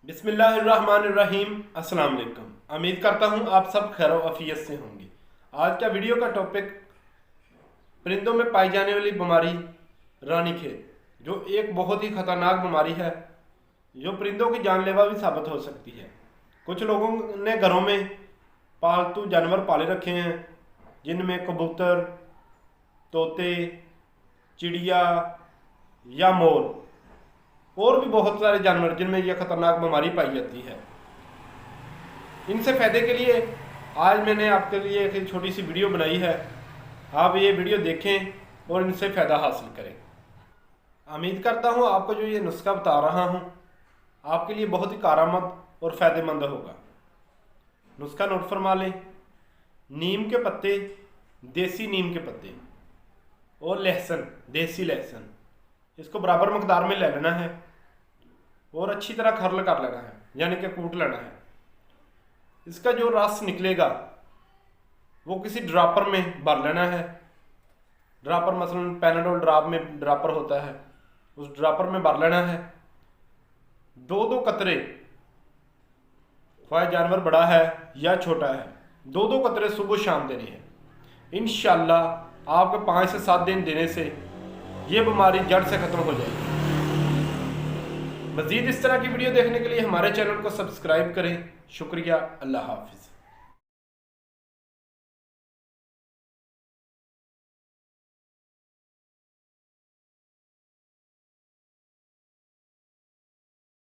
बिस्मिल्लाहिर्रहमानिर्रहीम। अस्सलाम वालेकुम। उम्मीद करता हूँ आप सब खैर आफियत से होंगे। आज का वीडियो का टॉपिक परिंदों में पाई जाने वाली बीमारी रानीखेत, जो एक बहुत ही खतरनाक बीमारी है जो परिंदों की जानलेवा भी साबित हो सकती है। कुछ लोगों ने घरों में पालतू जानवर पाले रखे हैं, जिनमें कबूतर, तोते, चिड़िया या मोर और भी बहुत सारे जानवर जिनमें यह खतरनाक बीमारी पाई जाती है। इनसे फायदे के लिए आज मैंने आपके लिए एक छोटी सी वीडियो बनाई है। आप ये वीडियो देखें और इनसे फ़ायदा हासिल करें। उम्मीद करता हूँ आपको जो ये नुस्खा बता रहा हूँ आपके लिए बहुत ही कारआमद और फ़ायदेमंद होगा। नुस्खा नोट फरमा लें। नीम के पत्ते, देसी नीम के पत्ते और लहसुन, देसी लहसुन, इसको बराबर मकदार में ले लेना है और अच्छी तरह खरल कर लेना है, यानी कि कूट लेना है। इसका जो रस निकलेगा वो किसी ड्रापर में भर लेना है। ड्रापर मसलन पैनाडोल ड्राप में ड्रापर होता है, उस ड्रापर में भर लेना है। दो दो कतरे, चाहे जानवर बड़ा है या छोटा है, दो दो कतरे सुबह शाम देने हैं। इंशाल्लाह आपके 5 से 7 दिन देने से ये बीमारी जड़ से ख़त्म हो जाएगी। मज़ीद इस तरह की वीडियो देखने के लिए हमारे चैनल को सब्सक्राइब करें। शुक्रिया। अल्लाह हाफिज़।